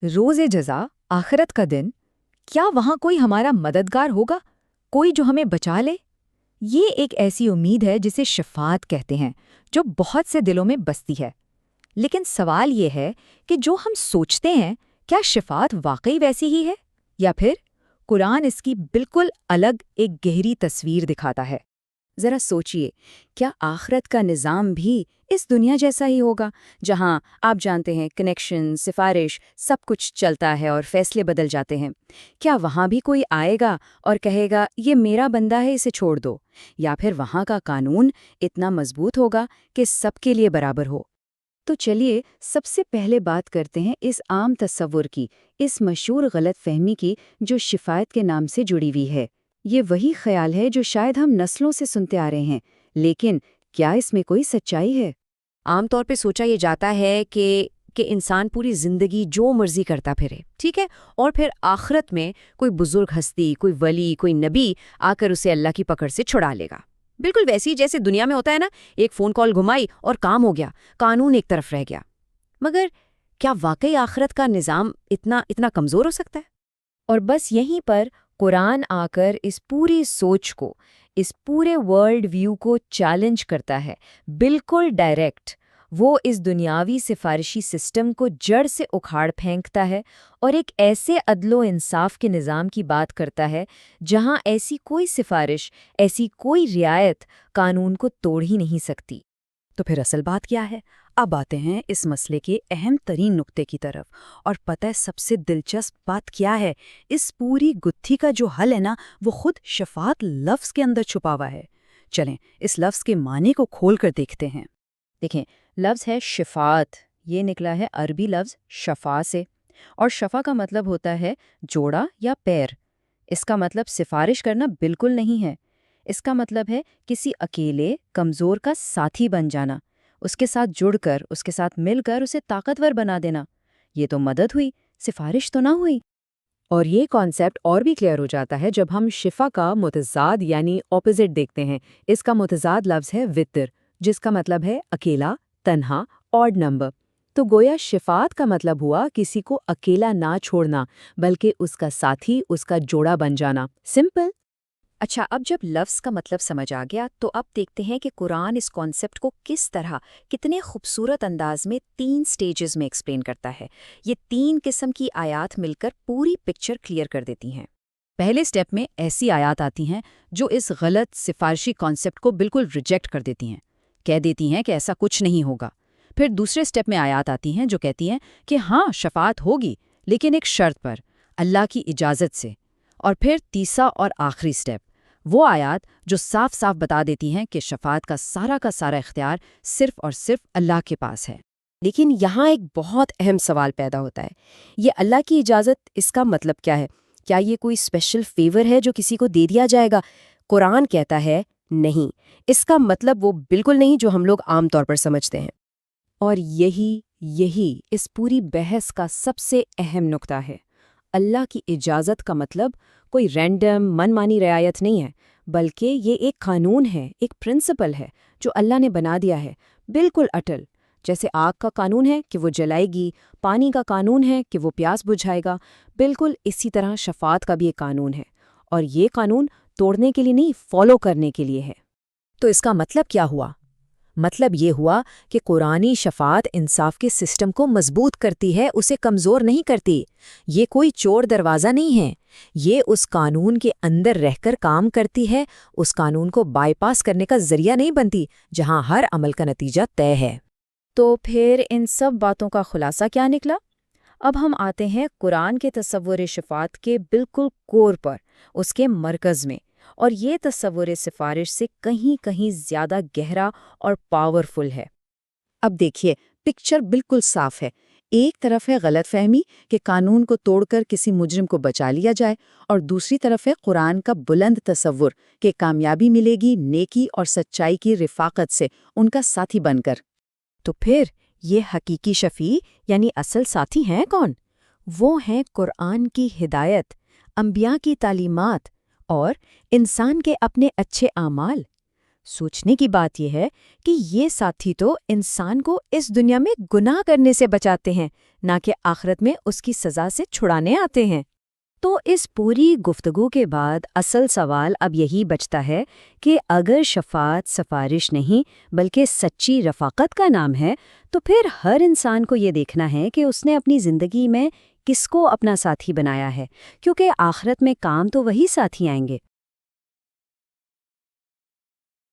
रोज़े जज़ा, आखिरत का दिन, क्या वहाँ कोई हमारा मददगार होगा, कोई जो हमें बचा ले? ये एक ऐसी उम्मीद है जिसे शफ़ाअत कहते हैं, जो बहुत से दिलों में बसती है। लेकिन सवाल ये है कि जो हम सोचते हैं, क्या शफ़ाअत वाकई वैसी ही है? या फिर कुरान इसकी बिल्कुल अलग एक गहरी तस्वीर दिखाता है? ज़रा सोचिए, क्या आखिरत का निज़ाम भी इस दुनिया जैसा ही होगा, जहां आप जानते हैं कनेक्शन, सिफारिश, सब कुछ चलता है और फैसले बदल जाते हैं? क्या वहां भी कोई आएगा और कहेगा ये मेरा बंदा है, इसे छोड़ दो? या फिर वहां का कानून इतना मजबूत होगा कि सबके लिए बराबर हो? तो चलिए सबसे पहले बात करते हैं इस आम तस्वुर की, इस मशहूर गलत फहमी की जो शिफायत के नाम से जुड़ी हुई है। ये वही ख्याल है जो शायद हम नस्लों से सुनते आ रहे हैं, लेकिन क्या इसमें कोई सच्चाई है? आमतौर पे सोचा ये जाता है कि इंसान पूरी जिंदगी जो मर्जी करता फिरे, ठीक है, और फिर आखिरत में कोई बुजुर्ग हस्ती, कोई वली, कोई नबी आकर उसे अल्लाह की पकड़ से छुड़ा लेगा। बिल्कुल वैसी जैसे दुनिया में होता है ना, एक फ़ोन कॉल घुमाई और काम हो गया, कानून एक तरफ रह गया। मगर क्या वाकई आखिरत का निज़ाम इतना इतना कमज़ोर हो सकता है? और बस यहीं पर कुरान आकर इस पूरी सोच को, इस पूरे वर्ल्ड व्यू को चैलेंज करता है, बिल्कुल डायरेक्ट। वो इस दुनियावी सिफारिशी सिस्टम को जड़ से उखाड़ फेंकता है और एक ऐसे अदलो इंसाफ के निज़ाम की बात करता है जहां ऐसी कोई सिफारिश, ऐसी कोई रियायत कानून को तोड़ ही नहीं सकती। तो फिर असल बात क्या है? अब आते हैं इस मसले के अहम तरीन नुक्ते की तरफ। और पता है सबसे दिलचस्प बात क्या है? इस पूरी गुत्थी का जो हल है ना, वो खुद शफात लफ्ज़ के अंदर छुपा हुआ है। चलें इस लफ्ज़ के माने को खोल कर देखते हैं। देखें, लफ्ज़ है शिफात। ये निकला है अरबी लफ्ज़ शफा से, और शफा का मतलब होता है जोड़ा या पैर। इसका मतलब सिफारिश करना बिल्कुल नहीं है। इसका मतलब है किसी अकेले कमज़ोर का साथी बन जाना, उसके साथ जुड़कर, उसके साथ मिलकर उसे ताकतवर बना देना। ये तो मदद हुई, सिफारिश तो ना हुई। और ये कॉन्सेप्ट और भी क्लियर हो जाता है जब हम शिफा का मुतज़ाद यानी ऑपोजिट देखते हैं। इसका मुतज़ाद लफ्ज़ है वितर, जिसका मतलब है अकेला, तन्हा, ऑड नंबर। तो गोया शिफात का मतलब हुआ किसी को अकेला ना छोड़ना, बल्कि उसका साथी, उसका जोड़ा बन जाना। सिंपल। अच्छा, अब जब लफ्ज़ का मतलब समझ आ गया, तो अब देखते हैं कि कुरान इस कॉन्सेप्ट को किस तरह, कितने खूबसूरत अंदाज में 3 स्टेजेस में एक्सप्लेन करता है। ये 3 किस्म की आयात मिलकर पूरी पिक्चर क्लियर कर देती हैं। पहले स्टेप में ऐसी आयात आती हैं जो इस गलत सिफारशी कॉन्सेप्ट को बिल्कुल रिजेक्ट कर देती हैं, कह देती हैं कि ऐसा कुछ नहीं होगा। फिर दूसरे स्टेप में आयात आती हैं जो कहती हैं कि हाँ शफात होगी, लेकिन एक शर्त पर, अल्लाह की इजाज़त से। और फिर तीसरा और आखिरी स्टेप, वो आयात जो साफ साफ बता देती हैं कि शफात का सारा इख्तियार सिर्फ और सिर्फ अल्लाह के पास है। लेकिन यहाँ एक बहुत अहम सवाल पैदा होता है। ये अल्लाह की इजाज़त, इसका मतलब क्या है? क्या ये कोई स्पेशल फेवर है जो किसी को दे दिया जाएगा? कुरान कहता है नहीं, इसका मतलब वो बिल्कुल नहीं जो हम लोग आमतौर पर समझते हैं। और यही इस पूरी बहस का सबसे अहम नुक्ता है। अल्लाह की इजाज़त का मतलब कोई रैंडम मनमानी रियायत नहीं है, बल्कि ये एक कानून है, एक प्रिंसिपल है जो अल्लाह ने बना दिया है, बिल्कुल अटल। जैसे आग का कानून है कि वो जलाएगी, पानी का कानून है कि वो प्यास बुझाएगा, बिल्कुल इसी तरह शफात का भी एक कानून है। और ये कानून तोड़ने के लिए नहीं, फॉलो करने के लिए है। तो इसका मतलब क्या हुआ? मतलब ये हुआ कि कुरानी शफात इंसाफ के सिस्टम को मजबूत करती है, उसे कमज़ोर नहीं करती। ये कोई चोर दरवाज़ा नहीं है। ये उस कानून के अंदर रहकर काम करती है, उस कानून को बाईपास करने का जरिया नहीं बनती, जहां हर अमल का नतीजा तय है। तो फिर इन सब बातों का खुलासा क्या निकला? अब हम आते हैं कुरान के तस्वुर शिफात के बिल्कुल कोर पर, उसके मरकज़ में। और ये तस्वुर सिफारिश से कहीं कहीं ज़्यादा गहरा और पावरफुल है। अब देखिए, पिक्चर बिल्कुल साफ है। एक तरफ है गलतफहमी कि कानून को तोड़कर किसी मुजरिम को बचा लिया जाए, और दूसरी तरफ है कुरान का बुलंद तसव्वुर कि कामयाबी मिलेगी नेकी और सच्चाई की रिफाकत से, उनका साथी बनकर। तो फिर ये हकीकी शफी यानी असल साथी हैं कौन? वो हैं कुरान की हिदायत, अंबिया की तालीमात और इंसान के अपने अच्छे आमाल। سوچنے کی بات یہ ہے کہ یہ ساتھی تو انسان کو اس دنیا میں گناہ کرنے سے بچاتے ہیں، نہ کہ آخرت میں اس کی سزا سے چھڑانے آتے ہیں۔ تو اس پوری گفتگو کے بعد اصل سوال اب یہی بچتا ہے کہ اگر شفاعت سفارش نہیں بلکہ سچی رفاقت کا نام ہے، تو پھر ہر انسان کو یہ دیکھنا ہے کہ اس نے اپنی زندگی میں کس کو اپنا ساتھی بنایا ہے، کیونکہ آخرت میں کام تو وہی ساتھی آئیں گے۔